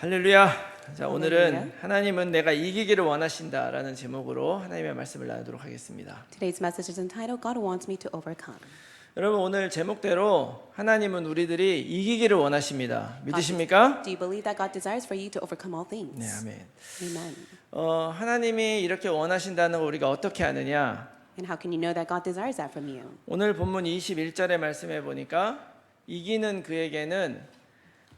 할렐루야. 자, 오늘은 하나님은 내가 이기기를 원하신다라는 제목으로 하나님의 말씀을 나누도록 하겠습니다. Today's message is entitled God wants me to overcome. 여러분, 오늘 제목대로 하나님은 우리들이 이기기를 원하십니다. 믿으십니까? Do you believe that God desires for you to overcome all things? 네, 아멘. Amen. 하나님이 이렇게 원하신다는 걸 우리가 어떻게 아느냐? And how can you know that God desires that from you? 오늘 본문 21절의 말씀에 보니까 이기는 그에게는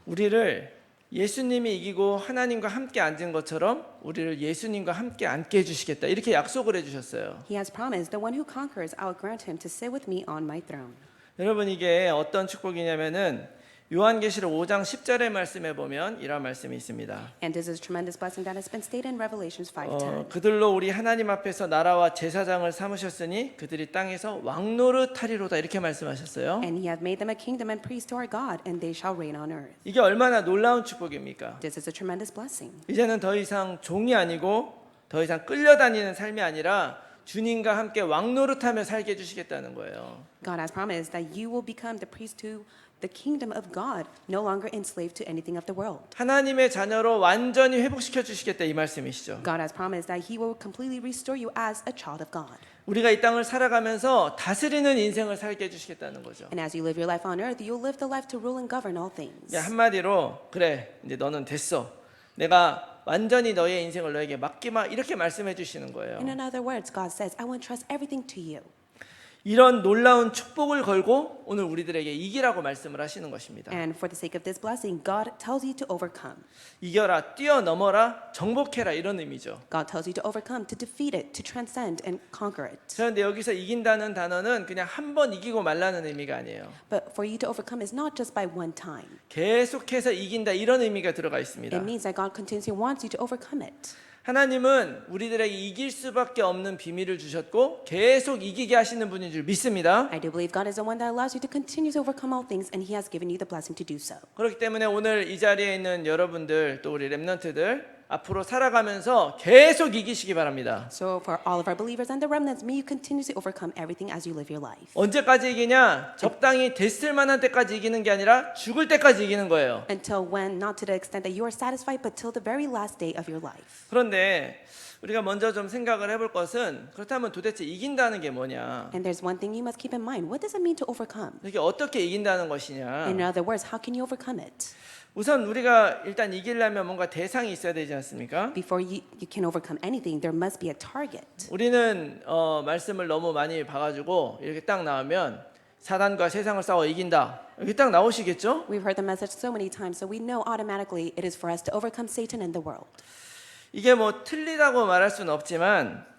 우리를 예수님이 이기고 하나님과 함께 앉은 것처럼 우리를 예수님과 함께 앉게 해주시겠다, 이렇게 약속을 해주셨어요. He has promised, the one who conquers, I will grant him to sit with me on my throne. 여러분, 이게 어떤 축복이냐면은 요한계시록 5장 10절의 말씀에 보면 이런 말씀이 있습니다. And this is a tremendous blessing that has been stated in Revelations 5:10. 그들로 우리 하나님 앞에서 나라와 제사장을 삼으셨으니 그들이 땅에서 왕노릇 하리로다, 이렇게 말씀하셨어요. And he hath made them a kingdom and priests to our God, and they shall reign on earth. 이게 얼마나 놀라운 축복입니까? This is a tremendous blessing. 이제는 더 이상 종이 아니고 더 이상 끌려다니는 삶이 아니라 주님과 함께 왕노릇하며 살게 해주시겠다는 거예요. God has promised that you will become the priest to the kingdom of God, no longer enslaved to anything of the world. 하나님의 자녀로 완전히 회복시켜 주시겠다, 이 말씀이시죠. God has promised that He will completely restore you as a child of God. 우리가 이 땅을 살아가면서 다스리는 인생을 살게 해주시겠다는 거죠. And as you live your life on earth, you'll live the life to rule and govern all things. 한마디로 그래, 이제 너는 됐어. 내가 완전히 너의 인생을 너에게 맡기마, 이렇게 말씀해 주시는 거예요. In other words, God says, I will entrust everything to you. 이런 놀라운 축복을 걸고 오늘 우리들에게 이기라고 말씀을 하시는 것입니다. And for the sake of this blessing, God tells you to overcome. 이겨라, 뛰어넘어라, 정복해라, 이런 의미죠. God tells you to overcome, to defeat it, to transcend and conquer it. 그런데 여기서 이긴다는 단어는 그냥 한 번 이기고 말라는 의미가 아니에요. But for you to overcome is not just by one time. 계속해서 이긴다, 이런 의미가 들어가 있습니다. It means that God continuously wants you to overcome it. 하나님은 우리들에게 이길 수밖에 없는 비밀을 주셨고 계속 이기게 하시는 분인 줄 믿습니다. I do believe God is the one that allows you to continue to overcome all things, and He has given you the blessing to do so. 그렇기 때문에 오늘 이 자리에 있는 여러분들, 또 우리 렘넌트들 앞으로 살아가면서 계속 이기시기 바랍니다. So for all of our believers and the remnants, may you continuously overcome everything as you live your life. 언제까지 이기냐? 적당히 됐을 만한 때까지 이기는 게 아니라 죽을 때까지 이기는 거예요. Until when? Not to the extent that you are satisfied, but till the very last day of your life. 그런데 우리가 먼저 좀 생각을 해볼 것은, 그렇다면 도대체 이긴다는 게 뭐냐? And there's one thing you must keep in mind. What does it mean to overcome? 이게 어떻게 이긴다는 것이냐? In other words, how can you overcome it? 우선 우리가 일단 이기려면 뭔가 대상이 있어야 되지 않습니까? Before you can overcome anything, there must be a target. 우리는 말씀을 너무 많이 봐가지고 이렇게 딱 나오면 사단과 세상을 싸워 이긴다, 이렇게 딱 나오시겠죠? We've heard the message so many times, so we know automatically it is for us to overcome Satan and the world. 이게 뭐 틀리다고 말할 수는 없지만,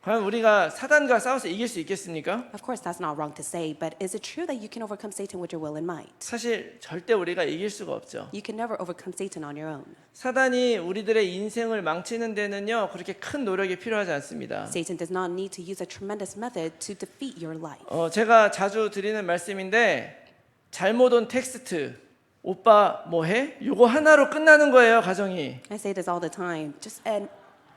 과연 우리가 사단과 싸워서 이길 수 있겠습니까? Of course, that's not wrong to say, but is it true that you can overcome Satan with your will and might? 사실 절대 우리가 이길 수가 없죠. You can never overcome Satan on your own. 사단이 우리들의 인생을 망치는 데는요, 그렇게 큰 노력이 필요하지 않습니다. Satan does not need to use a tremendous method to defeat your life. 제가 자주 드리는 말씀인데, 잘못 온 텍스트, 오빠 뭐해? 요거 하나로 끝나는 거예요, 가정이. I say this all the time. Just a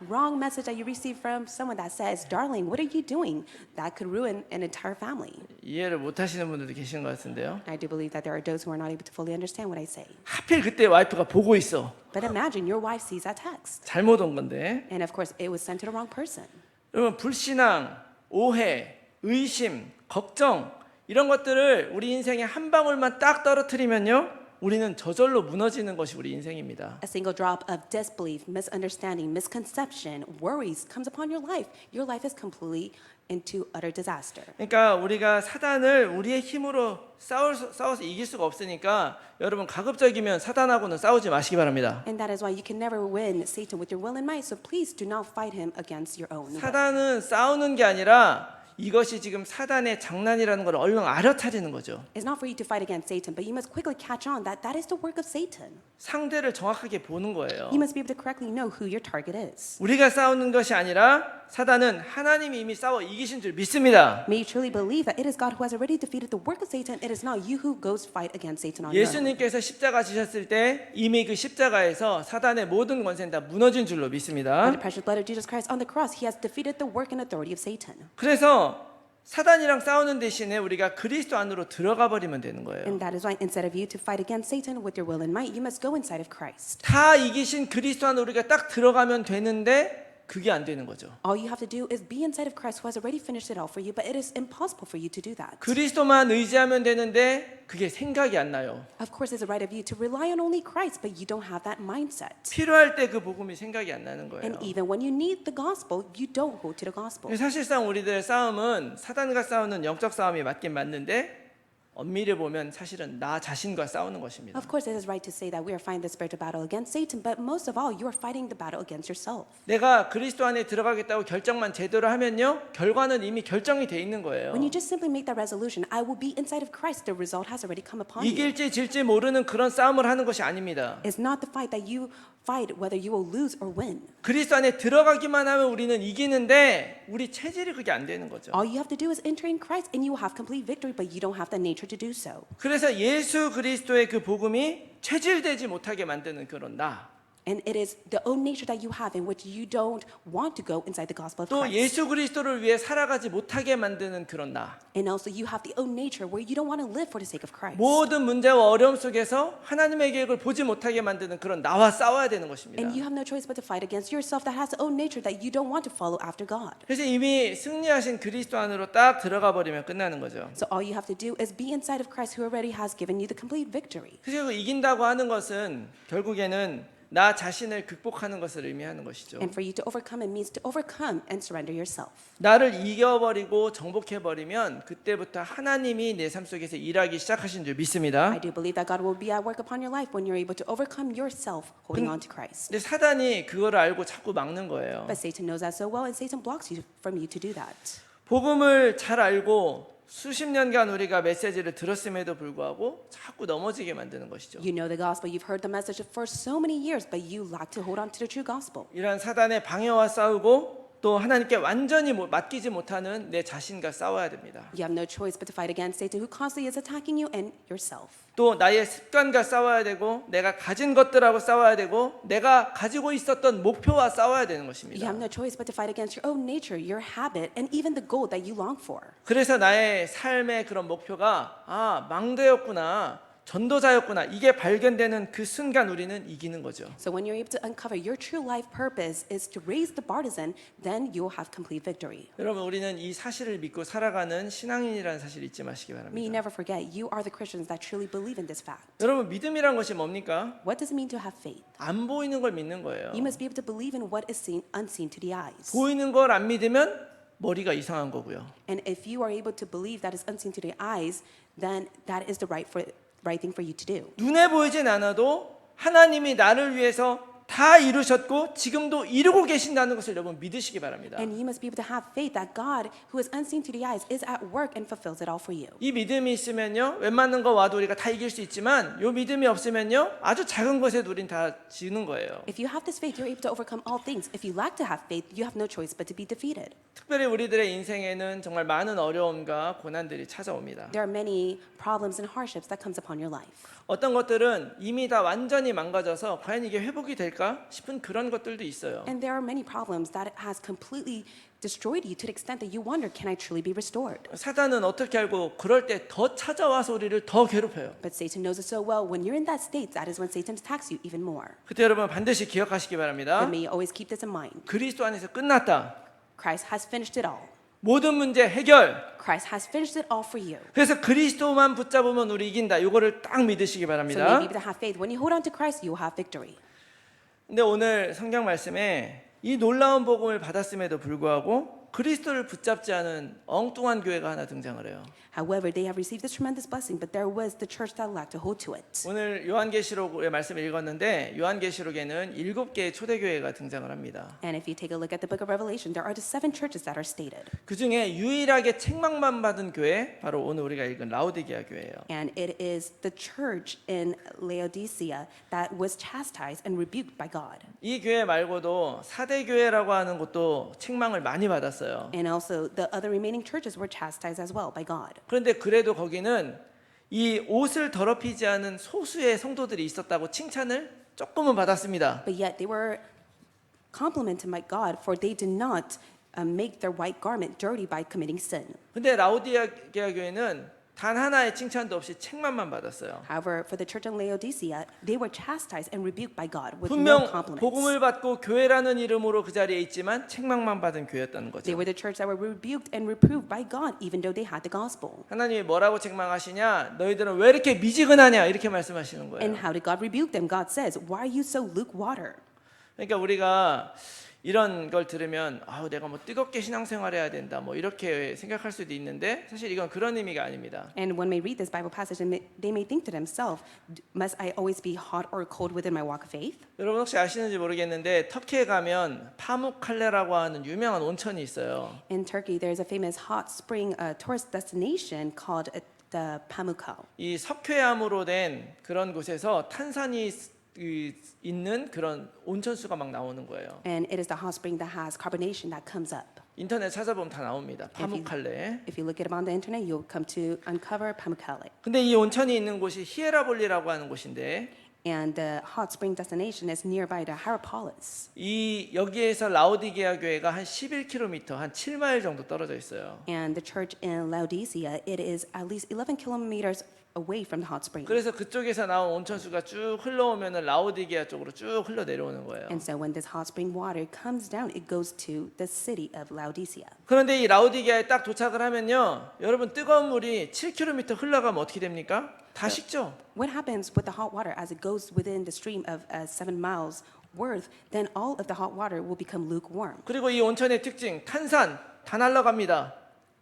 wrong message that you receive from someone that says, "Darling, what are you doing?" That could ruin an entire family. 이해를 못 하시는 분들도 계신 것 같은데요. I do believe that there are those who are not able to fully understand what I say. 하필 그때 와이프가 보고 있어. But imagine your wife sees that text. 잘못 온 건데. And of course, it was sent to the wrong person. 여러분, 불신앙, 오해, 의심, 걱정, 이런 것들을 우리 인생에 한 방울만 딱 떨어뜨리면요, 우리는 저절로 무너지는 것이 우리 인생입니다. A single drop of disbelief, misunderstanding, misconception, worries comes upon your life is completely into utter disaster. 그러니까 우리가 사단을 우리의 힘으로 싸워서 이길 수가 없으니까 여러분, 가급적이면 사단하고는 싸우지 마시기 바랍니다. And that is why you can never win Satan with your will and might. So please do not fight him against your own will. 사단은 싸우는 게 아니라 이것이 지금 사단의 장난이라는 걸 얼른 알아차리는 거죠. It's not for you to fight against Satan, but you must quickly catch on that that is the work of Satan. 상대를 정확하게 보는 거예요. You must be able to correctly know who your target is. 우리가 싸우는 것이 아니라 사단은 하나님이 이미 싸워 이기신 줄 믿습니다. May you truly believe that it is God who has already defeated the work of Satan. It is not you who goes fight against Satan on your own. 예수님께서 십자가 지셨을 때 이미 그 십자가에서 사단의 모든 권세는 다 무너진 줄로 믿습니다. By the precious blood of Jesus Christ on the cross, He has defeated the work and authority of Satan. 그래서 사단이랑 싸우는 대신에 우리가 그리스도 안으로 들어가 버리면 되는 거예요. And that is why instead of you to fight against Satan with your will and might, you must go inside of Christ. 다 이기신 그리스도 안으로 우리가 딱 들어가면 되는데 그게 안 되는 거죠. All you have to do is be inside of Christ who has already finished it all for you, but it is impossible for you to do that. 그리스도만 의지하면 되는데 그게 생각이 안 나요. Of course, it's a right of you to rely on only Christ, but you don't have that mindset. 필요할 때 그 복음이 생각이 안 나는 거예요. And even when you need the gospel, you don't go to the gospel. 사실상 우리들의 싸움은 사단과 싸우는 영적 싸움이 맞긴 맞는데 엄밀히 보면 사실은 나 자신과 싸우는 것입니다. Of course, it is right to say that we are fighting the spiritual battle against Satan, but most of all, you are fighting the battle against yourself. 내가 그리스도 안에 들어가겠다고 결정만 제대로 하면요, 결과는 이미 결정이 돼 있는 거예요. When you just simply make that resolution, I will be inside of Christ, the result has already come upon you. 이길지 질지 모르는 그런 싸움을 하는 것이 아닙니다. It's not the fight that you fight whether you will lose or win. 그리스도 안에 들어가기만 하면 우리는 이기는데 우리 체질이 그게 안 되는 거죠. All you have to do is enter in Christ and you will have complete victory, but you don't have the nature to do so. 그래서 예수 그리스도의 그 복음이 체질되지 못하게 만드는 그런 나. And it is the own nature that you have in which you don't want to go inside the gospel of 또 Christ. 예수 그리스도를 위해 살아가지 못하게 만드는 그런 나. And also you have the own nature where you don't want to live for the sake of Christ. 모든 문제와 어려움 속에서 하나님의 계획을 보지 못하게 만드는 그런 나와 싸워야 되는 것입니다. And you have no choice but to fight against yourself that has the own nature that you don't want to follow after God. 그래서 이미 승리하신 그리스도 안으로 딱 들어가 버리면 끝나는 거죠. So all you have to do is be inside of Christ who already has given you the complete victory. 그래서 이긴다고 하는 것은 결국에는 나 자신을 극복하는 것을 의미하는 것이죠. And for you to overcome, it means to overcome and surrender yourself. 나를 이겨버리고 정복해버리면 그때부터 하나님이 내 삶 속에서 일하기 시작하신 줄 믿습니다. I do believe that God will be at work upon your life when you're able to overcome yourself holding on to Christ. 근데 사단이 그거를 알고 자꾸 막는 거예요. But Satan knows that so well, and Satan blocks you from you to do that. 복음을 잘 알고 수십 년간 우리가 메시지를 들었음에도 불구하고 자꾸 넘어지게 만드는 것이죠. You know the gospel, you've heard the message for so many years, but you lack to hold on to the true gospel. 이러한 사단의 방해와 싸우고 또 하나님께 완전히 맡기지 못하는 내 자신과 싸워야 됩니다. You have no choice but to fight against Satan who constantly is attacking you and yourself. 또 나의 습관과 싸워야 되고 내가 가진 것들하고 싸워야 되고 내가 가지고 있었던 목표와 싸워야 되는 You 것입니다. have no choice but to fight against your own nature, your habit, and even the goal that you long for. 그래서 나의 삶의 그런 목표가 망대였구나, 전도자였구나, 이게 발견되는 그 순간 우리는 이기는 거죠. So when you're able to uncover your true life purpose is to raise the partisan, then you'll have complete victory. 여러분, 우리는 이 사실을 믿고 살아가는 신앙인이라는 사실 잊지 마시기 May you 바랍니다. never forget, you are the Christians that truly believe in this fact. 여러분, 믿음이란 것이 뭡니까? What does it mean to have faith? 안 보이는 걸 믿는 거예요. You must be able to believe in what is seen, unseen to the eyes. 보이는 걸 안 믿으면 머리가 이상한 거고요. And if you are able to believe that is unseen to the eyes, then that is the right thing for you to do. 눈에 보이진 않아도 하나님이 나를 위해서 다 이루셨고 지금도 이루고 계신다는 것을 여러분 믿으시기 바랍니다. And you must be able to have faith that God, who is unseen to the eyes, is at work and fulfills it all for you. 이 믿음이 있으면요, 웬만한 거 와도 우리가 다 이길 수 있지만 이 믿음이 없으면요, 아주 작은 것에도 우린 다 지는 거예요. If you have this faith, you're able to overcome all things. If you lack to have faith, you have no choice but to be defeated. 특별히 우리들의 인생에는 정말 많은 어려움과 고난들이 찾아옵니다. There are many problems and hardships that comes upon your life. 어떤 것들은 이미 다 완전히 망가져서 과연 이게 회복이 될까 싶은 그런 것들도 있어요. And there are many problems that has completely destroyed you to the extent that you wonder, can I truly be restored? 사단은 어떻게 알고 그럴 때 더 찾아와서 우리를 더 괴롭혀요. But Satan knows it so well. When you're in that state, that is when Satan attacks you even more. 그때 여러분 반드시 기억하시기 바랍니다. But may you always keep this in mind. 그리스도 안에서 끝났다. Christ has finished it all. 모든 문제 해결. Christ has finished it all for you. 그래서 그리스도만 붙잡으면 우리 이긴다. 이거를 딱 믿으시기 So 바랍니다. may you be able to have faith. When you hold on to Christ, you will have victory. 근데 오늘 성경 말씀에 이 놀라운 복음을 받았음에도 불구하고 그리스도를 붙잡지 않은 엉뚱한 교회가 하나 등장을 해요. However, they have received this tremendous blessing, but there was the church that lacked to hold to it. 오늘 요한계시록의 말씀을 읽었는데 요한계시록에는 7개의 초대교회가 등장을 합니다. And if you take a look at the book of Revelation, there are the 7 churches that are stated. 그 중에 유일하게 책망만 받은 교회, 바로 오늘 우리가 읽은 라오디게아 교회예요. And it is the church in Laodicea that was chastised and rebuked by God. 이 교회 말고도 4대 교회라고 하는 곳도 책망을 많이 받았어요. And also the other remaining churches were chastised as well by God. 그런데 그래도 거기는 이 옷을 더럽히지 않은 소수의 성도들이 있었다고 칭찬을 조금은 받았습니다. But yet they were complimented by God, for they did not make their white garment dirty by committing sin. 근데 라오디게아 교회는 단 하나의 칭찬도 없이 책망만 받았어요. However, for the church in Laodicea, they were chastised and rebuked by God with no 분명 compliments. 복음을 받고 교회라는 이름으로 그 자리에 있지만 책망만 받은 교회였다는 They 거죠. were the church that were rebuked and reproved by God, even though they had the gospel. 하나님이 뭐라고 책망하시냐? 너희들은 왜 이렇게 미지근하냐? 이렇게 말씀하시는 And 거예요. how did God rebuke them? God says, "Why are you so lukewater?" 그러니까 우리가 이런 걸 들으면 내가 뭐 뜨겁게 신앙생활해야 된다 뭐 이렇게 생각할 수도 있는데 사실 이건 그런 의미가 아닙니다. And when they read this Bible passage, they may think to themselves, "Must I always be hot or cold within my walk of faith?" 여러분 혹시 아시는지 모르겠는데 터키에 가면 파묵칼레라고 하는 유명한 온천이 있어요. In Turkey, there's a famous hot spring tourist destination called the Pamukkale. 이 석회암으로 된 그런 곳에서 탄산이 있는 그런 온천수가 막 나오는 거예요. And it is the hot spring that has carbonation that comes up. 인터넷 찾아보면 다 나옵니다. 파묵칼레. If you look it up on the internet, you'll come to uncover Pamukkale. 근데 이 온천이 있는 곳이 히에라볼리라고 하는 곳인데 And the hot spring destination is nearby the Hierapolis. 이 여기에서 라오디게아 교회가 한 11km, 한 7마일 정도 떨어져 있어요. And the church in Laodicea, it is at least 11 kilometers away from the hot spring. 그래서 그쪽에서 나온 온천수가 쭉 흘러오면은 라오디게아 쪽으로 쭉 흘러 내려오는 거예요. And so when this hot spring water comes down, it goes to the city of Laodicea. 그런데 이 라오디게아에 딱 도착을 하면요, 여러분 뜨거운 물이 7km 흘러가면 어떻게 됩니까? 다 식죠. What happens with the hot water as it goes within the stream of 7 miles worth? Then all of the hot water will become lukewarm. 그리고 이 온천의 특징, 탄산 다 날아갑니다.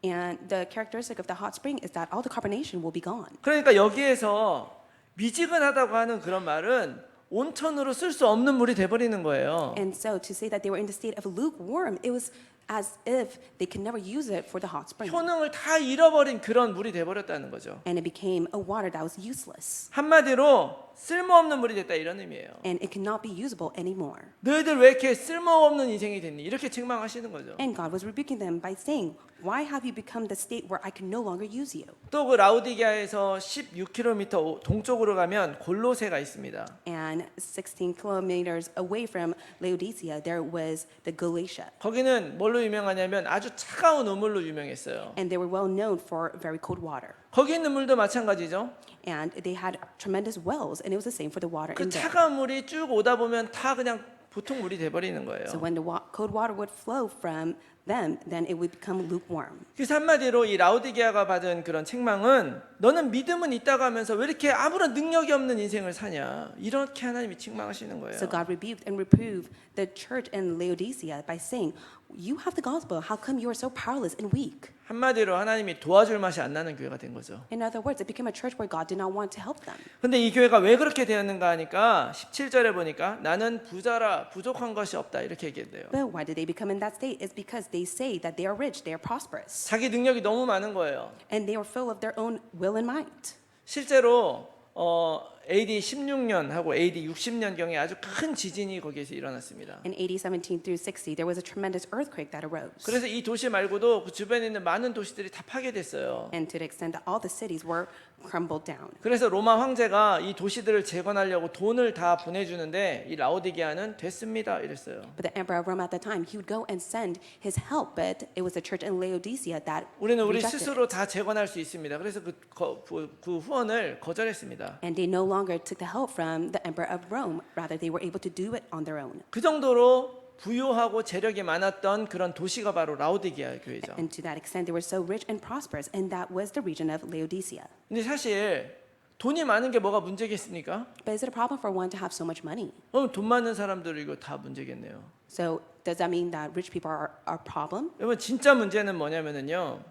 And the characteristic of the hot spring is that all the carbonation will be gone. 그러니까 여기에서 미지근하다고 하는 그런 말은 온천으로 쓸 수 없는 물이 돼버리는 거예요. And so to say that they were in the state of lukewarm, it was as if they could never use it for the hot spring. 효능을 다 잃어버린 그런 물이 돼버렸다는 거죠. And it became a water that was useless. 한마디로 쓸모없는 물이 됐다 이런 의미예요. And it could not be usable anymore. 너희들 왜 이렇게 쓸모없는 인생이 됐니? 이렇게 책망하시는 거죠. And God was rebuking them by saying, "Why have you become the state where I can no longer use you?" 또 그 라우디게아에서 16km 동쪽으로 가면 골로새가 있습니다. And 16 kilometers away from Laodicea, there was the Galatia. 거기는 뭘로 유명하냐면 아주 차가운 우물로 유명했어요. And they were well known for very cold water. 거기 있는 물도 마찬가지죠. And they had tremendous wells, and it was the same for the water 그 in there. 차가운 물이 쭉 오다 보면 다 그냥 보통 물이 돼버리는 거예요. So when the cold water would flow from them, then it would become lukewarm. 그래서 한마디로 이 라우디게아가 받은 그런 책망은 너는 믿음은 있다고 하면서 왜 이렇게 아무런 능력이 없는 인생을 사냐 이렇게 하나님이 책망하시는 거예요. So God rebuked and reproved the church in Laodicea by saying, "You have the gospel. How come you are so powerless and weak?" 한마디로 하나님이 도와줄 맛이 안 나는 교회가 된 거죠. In other words, it became a church where God did not want to help them. 근데 이 교회가 왜 그렇게 되었는가 하니까 17절에 보니까 나는 부자라 부족한 것이 없다 이렇게 얘기해요. But why did they become in that state? It's because they say that they are rich, they are prosperous, 자기 능력이 너무 많은 거예요. and they are full of their own will and might. 실제로 AD 16년하고 AD 60년경에 아주 큰 지진이 거기에서 일어났습니다. In AD 17 through 60, there was a tremendous earthquake that arose. 그래서 이 도시 말고도 그 주변에 있는 많은 도시들이 다 파괴됐어요. And to the extent that all the cities were crumbled down. 그래서 로마 황제가 이 도시들을 재건하려고 돈을 다 보내주는데 이 라오디게아는 됐습니다 이랬어요. But the emperor of Rome at the time, he would go and send his help, but it was the church in Laodicea that 우리는 우리 rejected 스스로 it. 다 재건할 수 있습니다. 그래서 그 후원을 거절했습니다. And they no longer took the help from the emperor of Rome. Rather, they were able to do it on their own. 그 정도로 부유하고 재력이 많았던 그런 도시가 바로 라오디게아 교회죠. And to that extent, they were so rich and prosperous, and that was the region of Laodicea. 근데 사실 돈이 많은 게 뭐가 문제겠습니까? But is it a problem for one to have so much money? 돈 많은 사람들 이거 다 문제겠네요. So does that mean that rich people are a problem? 여러분 진짜 문제는 뭐냐면은요.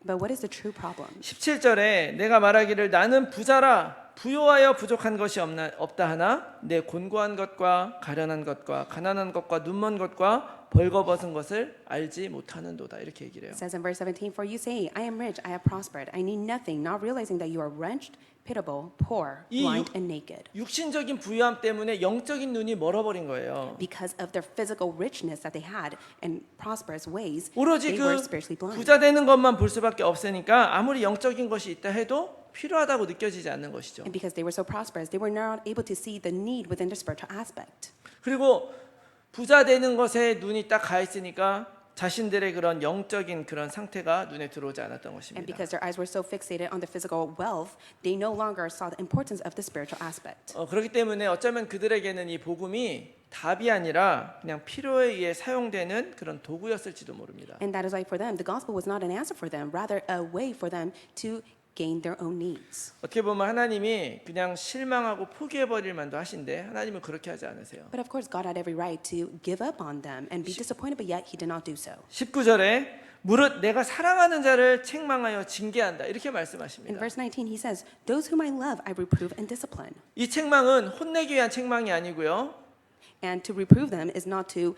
But what is the true problem? 17절에 내가 말하기를 나는 부자라 부요하여 부족한 것이 없다 하나 내 곤고한 것과 가련한 것과 가난한 것과 눈먼 것과 벌거벗은 것을 알지 못하는도다 이렇게 얘기를 해요. It says in verse 17, "For you say, I am rich, I have prospered, I need nothing, not realizing that you are wrenched, pitiable, poor, blind, and naked." 육신적인 부유함 때문에 영적인 눈이 멀어버린 거예요. Because of their physical richness that they had and prosperous ways, 오로지 they 그 were spiritually blind. 부자 되는 것만 볼 수밖에 없으니까 아무리 영적인 것이 있다 해도 필요하다고 느껴지지 않는 것이죠. And because they were so prosperous, they were not able to see the need within the spiritual aspect. 그리고 부자 되는 것에 눈이 딱 가 있으니까 자신들의 그런 영적인 그런 상태가 눈에 들어오지 않았던 And 것입니다. because their eyes were so fixated on the physical wealth, they no longer saw the importance of the spiritual aspect. 그렇기 때문에 어쩌면 그들에게는 이 복음이 답이 아니라 그냥 필요에 의해 사용되는 그런 도구였을지도 모릅니다. And that is why for them, the gospel was not an answer for them, rather a way for them to gain their own needs. 어떻게 보면 하나님이 그냥 실망하고 포기해버릴 만도 하신데 하나님은 그렇게 하지 않으세요. But of course, God had every right to give up on them and be disappointed, but yet he did not do so. 19절에 무릇 내가 사랑하는 자를 책망하여 징계한다 이렇게 In 말씀하십니다. verse 19, he says, "Those whom I love, I reprove and discipline." 이 책망은 혼내기 위한 책망이 아니고요. And to reprove them is not to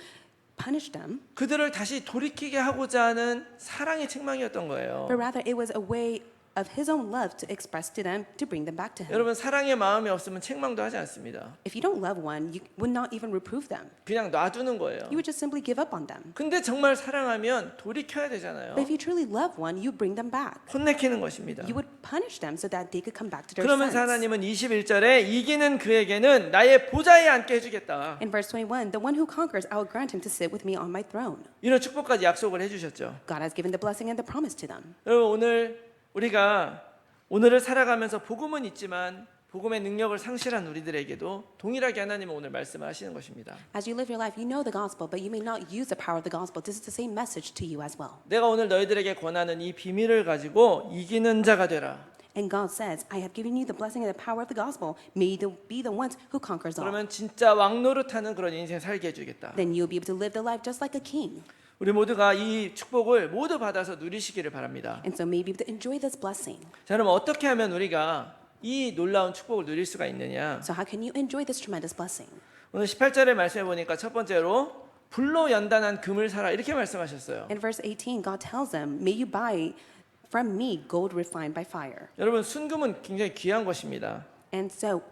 punish them, 그들을 다시 돌이키게 하고자 하는 사랑의 책망이었던 거예요. but rather it was a way of his own love to express to them to bring them back to him. 여러분 사랑의 마음이 없으면 책망도 하지 않습니다. If you don't love one, you would not even reprove them. 그냥 놔두는 거예요. You would just simply give up on them. 근데 정말 사랑하면 돌이켜야 되잖아요. But if you truly love one, you bring them back. 혼내키는 것입니다. You would punish them so that they could come back to their 그러면서 sense. 하나님은 21절에 이기는 그에게는 나의 보좌에 앉게 해주겠다. In verse 21, the one who conquers, I will grant him to sit with me on my throne. 이런 축복까지 약속을 해주셨죠. God has given the blessing and the promise to them. 여러분 우리가 오늘을 살아가면서 복음은 있지만 복음의 능력을 상실한 우리들에게도 동일하게 하나님은 오늘 말씀하시는 것입니다. As you live your life, you know the gospel, but you may not use the power of the gospel. This is the same message to you as well. 내가 오늘 너희들에게 권하는 이 비밀을 가지고 이기는 자가 되라. And God says, I have given you the blessing and the power of the gospel. May you be the ones who conquers all. 그러면 진짜 왕노릇하는 그런 인생 살게 해주겠다. Then you'll be able to live the life just like a king. 우리 모두가 이 축복을 모두 받아서 누리시기를 바랍니다. And so may you be able to enjoy this blessing. 자, 그럼 어떻게 하면 우리가 이 놀라운 축복을 누릴 수가 있느냐? So how can you enjoy this tremendous blessing? 오늘 18절에 말씀해 보니까 첫 번째로 불로 연단한 금을 사라 이렇게 말씀하셨어요. In verse 18, God tells them, may you buy from me gold refined by fire. 여러분 순금은 굉장히 귀한 것입니다. And so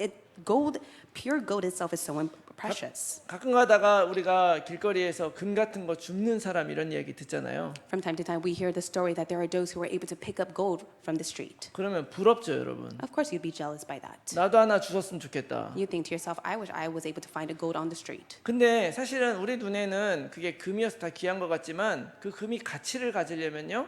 pure gold itself is so precious. 가끔 가다가 우리가 길거리에서 금 같은 거 줍는 사람 이런 이야기 듣잖아요. From time to time, we hear the story that there are those who are able to pick up gold from the street. 그러면 부럽죠, 여러분. Of course, you'd be jealous by that. 나도 하나 주셨으면 좋겠다. You think to yourself, I wish I was able to find a gold on the street. 근데 사실은 우리 눈에는 그게 금이어서 다 귀한 것 같지만 그 금이 가치를 가지려면요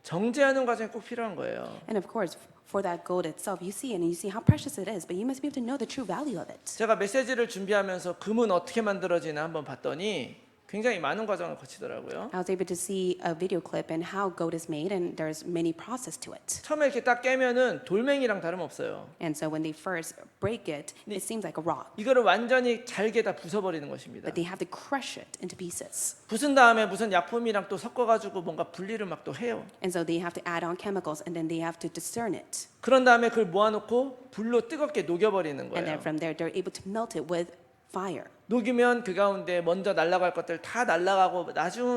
정제하는 과정이 꼭 필요한 거예요. And of course, for that gold itself, you see it and you see how precious it is, but you must be able to know the true value of it. 제가 메시지를 준비하면서 금은 어떻게 만들어지나 한번 봤더니 굉장히 많은 과정을 거치더라고요. I was able to see a video clip and how gold is made, and there's many process to it. 처음에 이렇게 딱 깨면은 돌멩이랑 다름없어요. And so when they first break it, it seems like a rock, 이거를 완전히 잘게 다 부숴버리는 것입니다. but they have to crush it into pieces. 부순 다음에 무슨 약품이랑 또 섞어가지고 뭔가 분리를 막 또 해요. And so they have to add on chemicals, and then they have to discern it. 그런 다음에 그걸 모아놓고 불로 뜨겁게 녹여버리는 And 거예요. then from there, they're able to melt it with fire. 녹이면 그 가운데 먼저 날아갈 것들 다 날아가고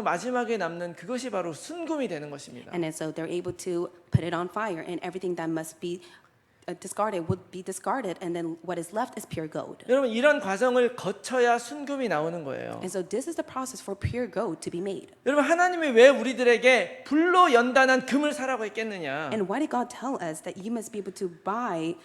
마지막에 남는 그것이 바로 순금이 되는 것입니다. And then so they're able to put it on fire, and everything that must be discarded would be discarded, and then what is left is pure gold. 여러분 이런 과정을 거쳐야 순금이 나오는 거예요. And so this is the process for pure gold to be made. 여러분 하나님이 왜 우리들에게 불로 연단한 금을 사라고 했겠느냐? And why did God tell us that you must be able to buy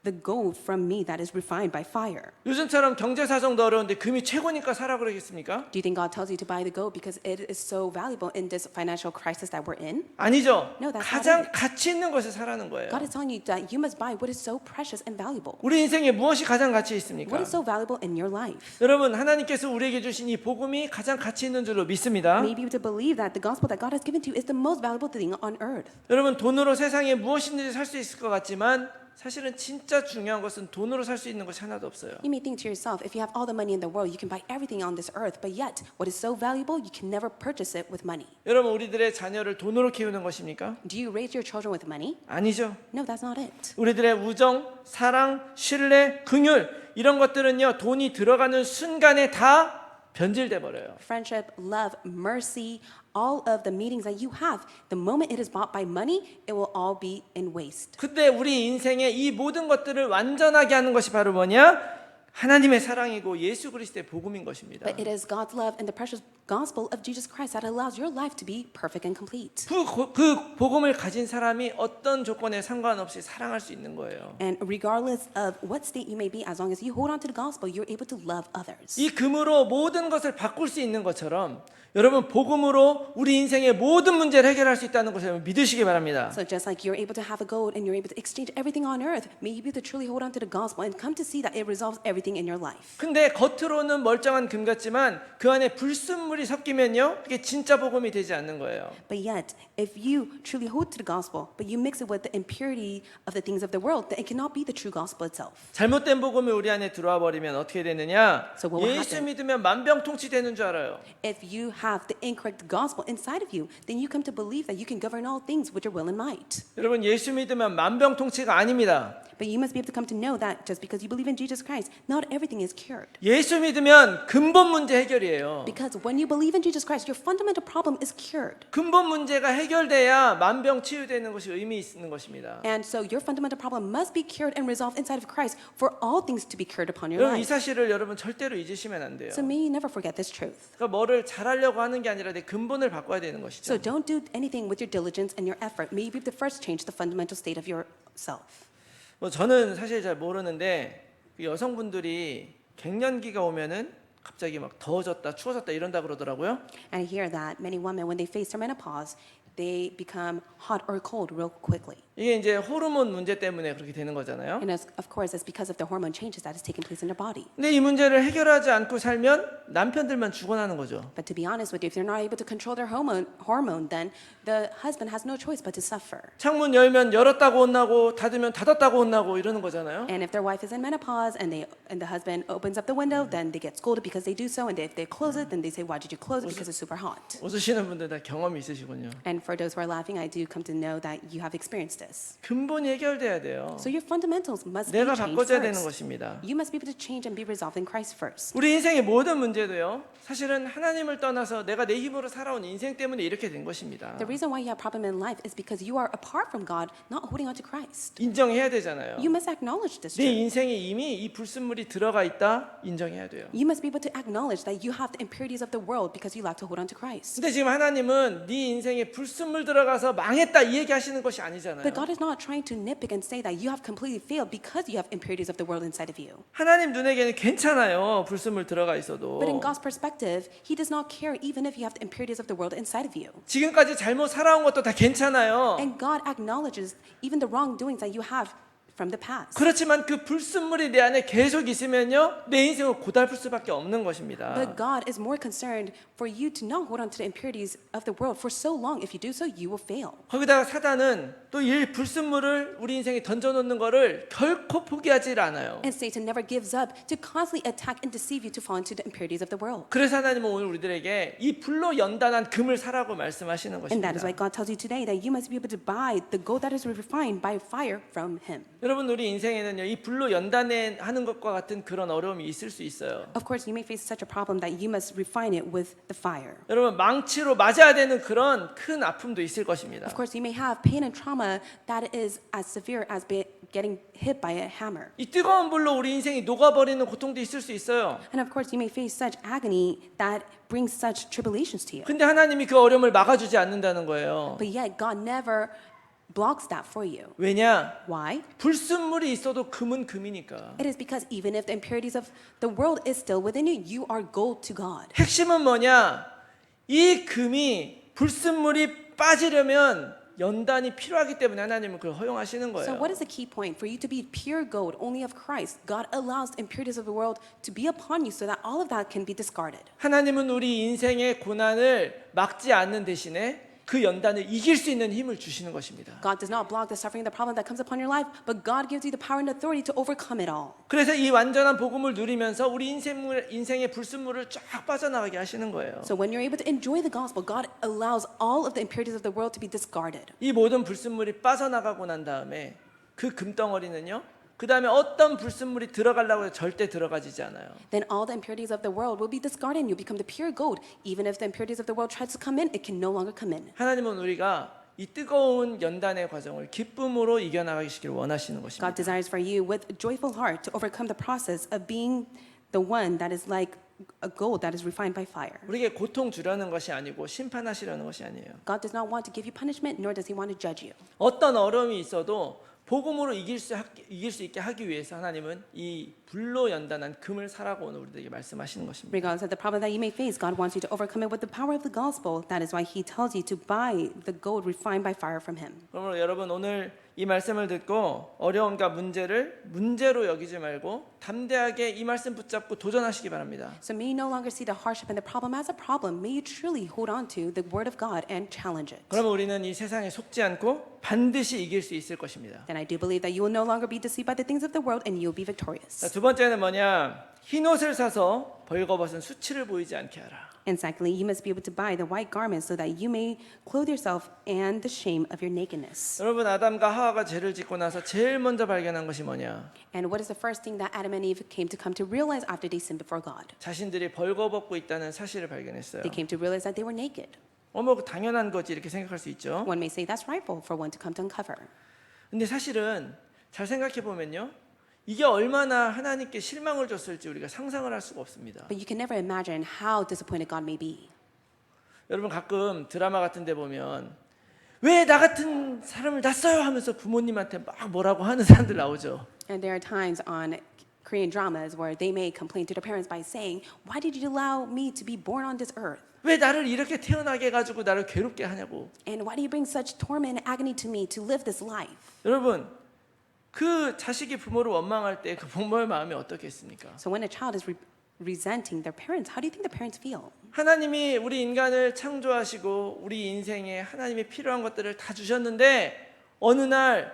the gold from me that is refined by fire? 요즘처럼 경제 사정도 어려운데 금이 최고니까 사라 그러겠습니까? Do you think God tells you to buy the gold because it is so valuable in this financial crisis that we're in? 아니죠. No, that's not 가장 it. 가치 있는 것을 사라는 거예요. God is telling you that you must buy what is so precious and valuable. 우리 인생에 무엇이 가장 가치 What 있습니까? is so valuable in your life? 여러분 하나님께서 우리에게 주신 이 복음이 가장 가치 있는 줄로 믿습니다. Maybe you to believe that the gospel that God has given to you is the most valuable thing on earth. 여러분 돈으로 세상에 무엇이든지 살 수 있을 것 같지만 사실은 진짜 중요한 것은 돈으로 살 수 있는 것이 하나도 없어요. You may think to yourself, if you have all the money in the world, you can buy everything on this earth. But yet, what is so valuable, you can never purchase it with money. 여러분 우리들의 자녀를 돈으로 키우는 것입니까? Do you raise your children with money? 아니죠. No, that's not it. 우리들의 우정, 사랑, 신뢰, 긍휼 이런 것들은요 돈이 들어가는 순간에 다 변질돼 버려요. Friendship, love, mercy, all of the meetings that you have, the moment it is bought by money, it will all be in waste. 근데 우리 인생의 이 모든 것들을 완전하게 하는 것이 바로 뭐냐? 하나님의 사랑이고 예수 그리스도의 복음인 것입니다. But it is God's love and the precious gospel of Jesus Christ that allows your life to be perfect and complete. 그 복음을 가진 사람이 어떤 조건에 상관없이 사랑할 수 있는 거예요. And regardless of what state you may be, as long as you hold on to the gospel, you're able to love others. 이 금으로 모든 것을 바꿀 수 있는 것처럼 여러분 복음으로 우리 인생의 모든 문제를 해결할 수 있다는 것을 믿으시기 바랍니다. So just like you're able to have a gold and you're able to exchange everything on earth, may you be able to truly hold on to the gospel and come to see that it resolves everything in your life. 근데 겉으로는 멀쩡한 금 같지만 그 안에 불순물이 섞이면요, 그게 진짜 복음이 되지 않는 거예요. But yet, if you truly hold to the gospel, but you mix it with the impurity of the things of the world, then it cannot be the true gospel itself. 잘못된 복음이 우리 안에 들어와 버리면 어떻게 되느냐? So what will 예수 happen? 믿으면 만병통치 되는 줄 알아요. If you have the incorrect gospel inside of you, then you come to believe that you can govern all things with your will and might. 여러분 예수 믿으면 만병통치가 아닙니다. But you must be able to come to know that just because you believe in Jesus Christ, not everything is cured. 예수 믿으면 근본 문제 해결이에요. Because when you believe in Jesus Christ, your fundamental problem is cured. 근본 문제가 해결돼야 만병치유되는 것이 의미 있는 것입니다. And so your fundamental problem must be cured and resolved inside of Christ for all things to be cured upon your 여러분 이 life. 사실을 여러분 절대로 잊으시면 안 돼요. So may you never forget this truth. 그러니까 뭐를 잘하려고 하는 게 아니라 내 근본을 바꿔야 되는 것이죠. So don't do anything with your diligence and your effort. May you be the first change the fundamental state of yourself. 뭐 저는 사실 잘 모르는데 그 여성분들이 갱년기가 오면은 갑자기 막 더워졌다 추워졌다 이런다 그러더라고요. And I hear that many women, when they face their menopause, they become hot or cold real quickly. 이게 이제 호르몬 문제 때문에 그렇게 되는 거잖아요. And of course, it's because of the hormone changes that is taking place in their body. 근데 이 문제를 해결하지 않고 살면 남편들만 죽어나는 거죠. But to be honest with you, if they're not able to control their hormone, then the husband has no choice but to suffer. 창문 열면 열었다고 혼나고 닫으면 닫았다고 혼나고 이러는 거잖아요. And if their wife is in menopause and the husband opens up the window, then they get scolded because they do so. And if they close it, then they say, "Why did you close it?" Because it's super hot. 웃으시는 분들 다 경험이 있으시군요. And for those who are laughing, I do come to know that you have experienced this. 근본이 해결돼야 돼요. So your fundamentals must be 내가 changed 바꿔줘야 되는 first. 것입니다. You must be able to change and be resolved in Christ first. 우리 인생의 모든 문제도요. 사실은 하나님을 떠나서 내가 내 힘으로 살아온 인생 때문에 이렇게 된 것입니다. The reason why you have problem in life is because you are apart from God, not holding on to Christ. 인정해야 되잖아요. You must acknowledge this 내 truth. 인생에 이미 이 불순물이 들어가 있다 인정해야 돼요. You must be able to acknowledge that you have the impurities of the world because you lack to hold on to Christ. 근데 지금 하나님은 네 인생에 불순물 들어가서 망했다 이 얘기하시는 것이 아니잖아요. But God is not trying to nitpick and say that you have completely failed because you have impurities of the world inside of you. 하나님 눈에게는 괜찮아요. 불순물 들어가 있어도. But in God's perspective, He does not care even if you have the impurities of the world inside of you. 지금까지 잘못 살아온 것도 다 괜찮아요. And God acknowledges even the wrongdoings that you have from the past. 그렇지만 그 불순물이 내 안에 계속 있으면요, 내 인생은 고달플 수밖에 없는 것입니다. But God is more concerned for you to not hold on to the impurities of the world for so long. If you do so, you will fail. 거기다가 사단은 또 이 불순물을 우리 인생에 던져놓는 거를 결코 포기하지 않아요. And Satan never gives up to constantly attack and deceive you to fall into the impurities of the world. 그래서 하나님은 오늘 우리들에게 이 불로 연단한 금을 사라고 말씀하시는 And that is 것입니다. why God tells you today that you must be able to buy the gold that is refined by fire from Him. 여러분 우리 인생에는요, 이 불로 연단하는 것과 같은 그런 어려움이 있을 수 있어요. Of course, you may face such a problem that you must refine it with the fire. 여러분 망치로 맞아야 되는 그런 큰 아픔도 있을 것입니다. Of course, you may have pain and trauma that is as severe as getting hit by a hammer. 이 뜨거운 불로 우리 인생이 녹아버리는 고통도 있을 수 있어요. And of course, you may face such agony that brings such tribulations to you. 근데 하나님이 그 어려움을 막아주지 않는다는 거예요. But yet, God never blocks that for you. 왜냐? Why? 불순물이 있어도 금은 금이니까. It is because even if the impurities of the world is still within you, you are gold to God. 핵심은 뭐냐? 이 금이 불순물이 빠지려면 연단이 필요하기 때문에 하나님은 그걸 허용하시는 So 거예요. what is the key point? For you to be pure gold only of Christ, God allows the impurities of the world to be upon you so that all of that can be discarded. 하나님은 우리 인생의 고난을 막지 않는 대신에 그 연단을 이길 수 있는 힘을 주시는 것입니다. God does not block the suffering, the problem that comes upon your life, but God gives you the power and authority to overcome it all. 그래서 이 완전한 복음을 누리면서 우리 인생의 불순물을 쫙 빠져나가게 하시는 거예요. So when you're able to enjoy the gospel, God allows all of the impurities of the world to be discarded. 이 모든 불순물이 빠져나가고 난 다음에 그 금덩어리는요, 그 다음에 어떤 불순물이 들어가려고 해도 절대 들어가지지 않아요. Then all the impurities of the world will be discarded and you become the pure gold. Even if the impurities of the world tries to come in, it can no longer come in. 하나님은 우리가 이 뜨거운 연단의 과정을 기쁨으로 이겨나가시길 원하시는 God 것입니다. desires for you with a joyful heart to overcome the process of being the one that is like a gold that is refined by fire. 우리에게 고통 주려는 것이 아니고 심판하시려는 것이 아니에요. God does not want to give you punishment, nor does he want to judge you. 어떤 어려움이 있어도 복음으로 이길 수 있게 하기 위해서 하나님은 이 불로 연단한 금을 사라고 오늘 우리들에게 말씀하시는 것입니다. Regardless of the problem that you may face, God wants you to overcome it with the power of the gospel. That is why he tells you to buy the gold refined by fire from him. 그러므로 여러분 오늘 이 말씀을 듣고 어려움과 문제를 문제로 여기지 말고 담대하게 이 말씀 붙잡고 도전하시기 바랍니다. So may you no longer see the hardship and the problem as a problem. May you truly hold on to the word of God and challenge it. 그러면 우리는 이 세상에 속지 않고 반드시 이길 수 있을 것입니다. Then I do believe that you will no longer be deceived by the things of the world and you will be victorious. 자, 두 번째는 뭐냐? 흰 옷을 사서 벌거벗은 수치를 보이지 않게 하라. And secondly, you must be able to buy the white garment so that you may clothe yourself and the shame of your nakedness. 여러분 아담과 하와가 죄를 짓고 나서 제일 먼저 발견한 것이 뭐냐? And what is the first thing that Adam and Eve came to realize after they sinned before God? 자신들이 벌거벗고 있다는 사실을 발견했어요. They came to realize that they were naked. 뭐 당연한 거지 이렇게 생각할 수 있죠. One may say that's rightful for one to come to uncover. 근데 사실은 잘 생각해 보면요. 이게 얼마나 하나님께 실망을 줬을지 우리가 상상을 할 수가 없습니다. But you can never imagine how disappointed God may be. 여러분 가끔 드라마 같은 데 보면 왜 나 같은 사람을 낳았어요 하면서 부모님한테 막 뭐라고 하는 사람들 나오죠. And there are times on Korean dramas where they may complain to their parents by saying, "Why did you allow me to be born on this earth? 왜 나를 이렇게 태어나게 해가지고 나를 괴롭게 하냐고. And why do you bring such torment and agony to me to live this life?" 여러분 그 자식이 부모를 원망할 때 그 부모의 마음이 어떻겠습니까? So when a child is resenting their parents, how do you think the parents feel? 하나님이 우리 인간을 창조하시고 우리 인생에 하나님이 필요한 것들을 다 주셨는데 어느 날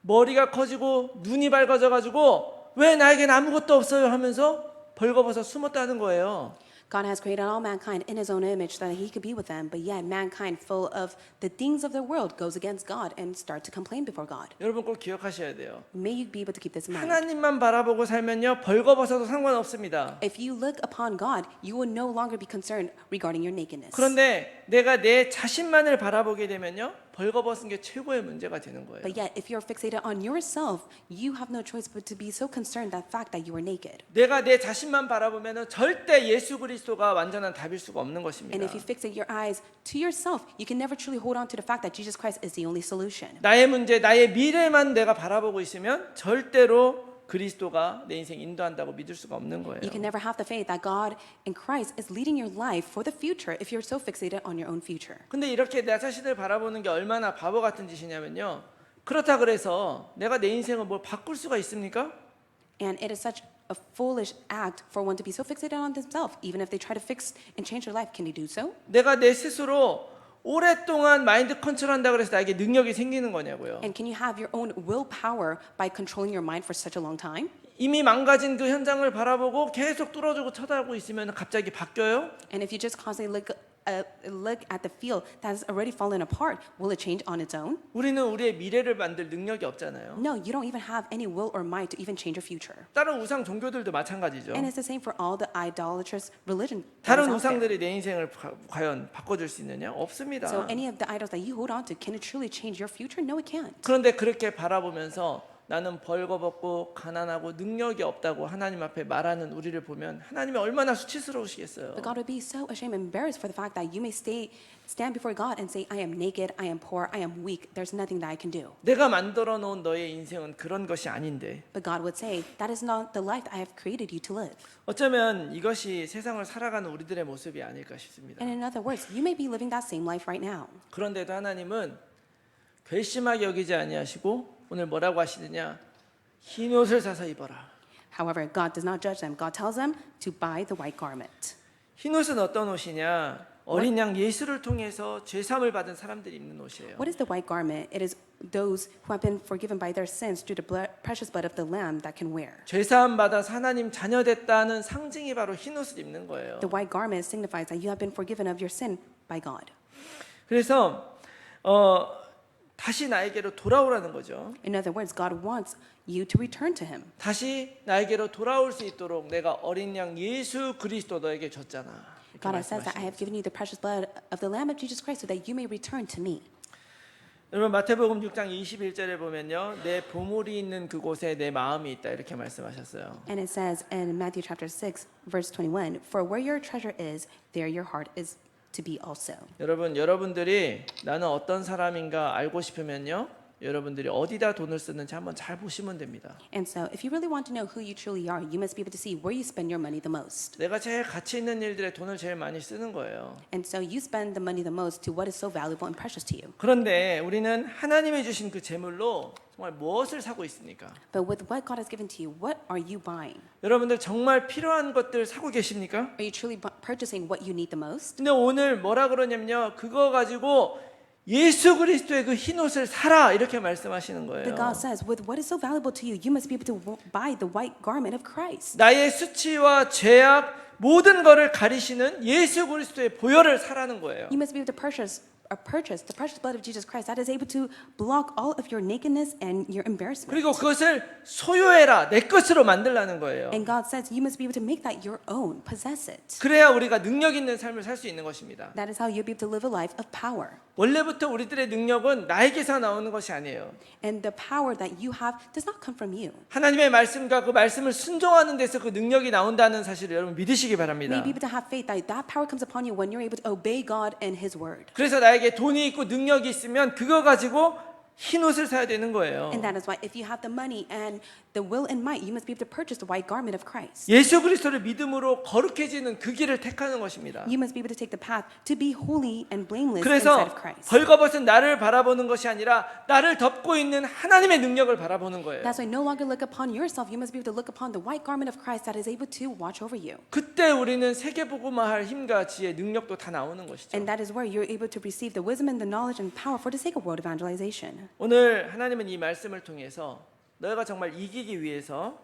머리가 커지고 눈이 밝아져 가지고 왜 나에겐 아무것도 없어요 하면서 벌거벗어 숨었다는 거예요. God has created all mankind in his own image so that he could be with them, but yet mankind full of the things of the world goes against God and start to complain before God. 여러분 꼭 기억하셔야 돼요. May you be able to keep this in mind. 하나님만 바라보고 살면요 벌거벗어도 상관없습니다. If you look upon God, you will no longer be concerned regarding your nakedness. 그런데 내가 내 자신만을 바라보게 되면요 벌거벗은 게 최고의 문제가 되는 거예요. But yet, if you're fixated on yourself, you have no choice but to be so concerned that fact that you are naked. 내가 내 자신만 바라보면은 절대 예수 그리스도가 완전한 답일 수가 없는 것입니다. And if you fixate your eyes to yourself, you can never truly hold on to the fact that Jesus Christ is the only solution. 나의 문제, 나의 미래만 내가 바라보고 있으면 절대로 그리스도가 내 인생 인도한다고 믿을 수가 없는 거예요. You can never have the faith that God in Christ is leading your life for the future if you're so fixated on your own future. 근데 이렇게 내 자신을 바라보는 게 얼마나 바보 같은 짓이냐면요. 그렇다 그래서 내가 내 인생을 뭘 바꿀 수가 있습니까? And it is such a foolish act for one to be so fixated on themselves. Even if they try to fix and change their life, can they do so? 내가 내 스스로 오랫동안 마인드 컨트롤한다 그래서 나에게 능력이 생기는 거냐고요. And can you have your own willpower by controlling your mind for such a long time? 이미 망가진 그 현장을 바라보고 계속 뚫어주고 쳐다보고 있으면 갑자기 바뀌어요? And if you just constantly look at the field that has already fallen apart, will it change on its own? 우리는 우리의 미래를 만들 능력이 없잖아요. No, you don't even have any will or might to even change your future. 다른 우상 종교들도 마찬가지죠. And it's the same for all the idolatrous religion. that is 다른 out there. 우상들이 내 인생을 과연 바꿔줄 수 있느냐? 없습니다. So any of the idols that you hold on to, can it truly change your future? No, it can't. 그런데 그렇게 바라보면서 나는 벌거벗고 가난하고 능력이 없다고 하나님 앞에 말하는 우리를 보면 하나님이 얼마나 수치스러우시겠어요. But God would be so ashamed and embarrassed for the fact that you may stand before God and say, I am naked, I am poor, I am weak, there's nothing that I can do. 내가 만들어 놓은 너의 인생은 그런 것이 아닌데 But God would say, that is not the life that I have created you to live. 어쩌면 이것이 세상을 살아가는 우리들의 모습이 아닐까 싶습니다. And in other words, you may be living that same life right now. 그런데도 하나님은 괘씸하게 여기지 아니하시고 오늘 뭐라고 하시느냐? 흰 옷을 사서 입어라. However, God does not judge them. God tells them to buy the white garment. 흰 옷은 어떤 옷이냐? 어린 양 예수를 통해서 죄 사함을 받은 사람들이 입는 옷이에요. What is the white garment? It is those who have been forgiven by their sins through the precious blood of the Lamb that can wear. 죄 사함 받아서 하나님 자녀 됐다는 상징이 바로 흰 옷을 입는 거예요. The white garment signifies that you have been forgiven of your sin by God. 그래서 다시 나에게로 돌아오라는 거죠. In other words, God wants you to return to Him. 다시 나에게로 돌아올 수 있도록 내가 어린 양 예수 그리스도 너에게 줬잖아. 이렇게 God has said that I 말씀하시는 have given you the precious blood of the Lamb of Jesus Christ so that you may return to me. 여러분 마태복음 6장 21절에 보면요, 내 보물이 있는 그곳에 내 마음이 있다 이렇게 말씀하셨어요. And it says in Matthew chapter 6, verse 21, For where your treasure is, there your heart is to be also. 여러분들이 나는 어떤 사람인가 알고 싶으면요, 여러분들이 어디다 돈을 쓰는지 한번 잘 보시면 됩니다. And so, if you really want to know who you truly are, you must be able to see where you spend your money the most. 내가 제일 가치 있는 일들에 돈을 제일 많이 쓰는 거예요. And so, you spend the money the most to what is so valuable and precious to you. 그런데 우리는 하나님이 주신 그 재물로 정말 무엇을 사고 있습니까? But with what God has given to you, what are you buying? 여러분들 정말 필요한 것들 sa고 계십니까? Are you truly purchasing what you need the most? 근데 오늘 뭐라 그러냐면요, 그거 가지고 예수 그리스도의 그 흰옷을 사라 이렇게 말씀하시는 But 거예요. God says, with what is so valuable to you, you must be able to buy the white garment of Christ. 나의 수치와 죄악 모든 것을 가리시는 예수 그리스도의 보혈을 사라는 거예요. You must be able to purchase the precious blood of Jesus Christ that is able to block all of your nakedness and your embarrassment. 그리고 그것을 소유해라, 내 것으로 만들라는 거예요. And God says you must be able to make that your own, possess it. 그래야 우리가 능력 있는 삶을 살 수 있는 것입니다. That is how you'll be able to live a life of power. 원래부터 우리들의 능력은 나에게서 나오는 것이 아니에요. And the power that you have does not come from you. 하나님의 말씀과 그 말씀을 순종하는 데서 그 능력이 나온다는 사실을 여러분 믿으시기 You 바랍니다. may be able to have faith that that power comes upon you when you're able to obey God and His word. 그래서 나에게 돈이 있고 능력이 있으면 그거 가지고 흰 옷을 사야 되는 거예요. And that is why if you have the money and the will and might, you must be able to purchase the white garment of Christ. 예수 그리스도를 믿음으로 거룩해지는 그 길을 택하는 것입니다. You must be able to take the path to be holy and blameless 그래서 inside of Christ. 벌거벗은 나를 바라보는 것이 아니라 나를 덮고 있는 하나님의 능력을 바라보는 거예요. That's why no longer look upon yourself. You must be able to look upon the white garment of Christ that is able to watch over you. 그때 우리는 세계복음화할 힘과 지혜, 능력도 다 나오는 것이죠. And that is where you're able to receive the wisdom and the knowledge and power for the sake of world evangelization. 오늘 하나님은 이 말씀을 통해서 너희가 정말 이기기 위해서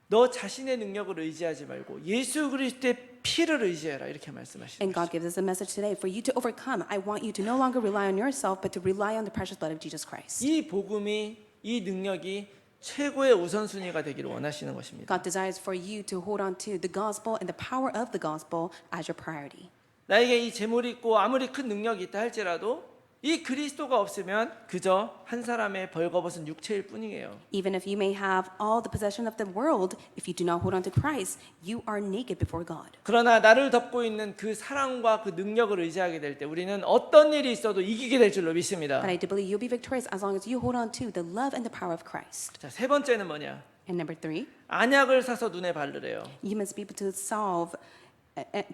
너 자신의 능력을 의지하지 말고 예수 그리스도의 피를 의지해라 이렇게 말씀하시는 And God 거죠. gives us a message today for you to overcome. I want you to no longer rely on yourself, but to rely on the precious blood of Jesus Christ. 이 복음이, 이 능력이 최고의 우선순위가 되기를 원하시는 것입니다. God desires for you to hold on to the gospel and the power of the gospel as your priority. 나에게 이 재물이 있고 아무리 큰 능력이 있다 할지라도 이 그리스도가 없으면 그저 한 사람의 벌거벗은 육체일 뿐이에요. Even if you may have all the possession of the world, if you do not hold on to Christ, you are naked before God. 그러나 나를 덮고 있는 그 사랑과 그 능력을 의지하게 될 때 우리는 어떤 일이 있어도 이기게 될 줄로 믿습니다. But I do believe you'll be victorious as long as you hold on to the love and the power of Christ. 자, 세 번째는 뭐냐? And number 3, 안약을 사서 눈에 바르래요. you must be able to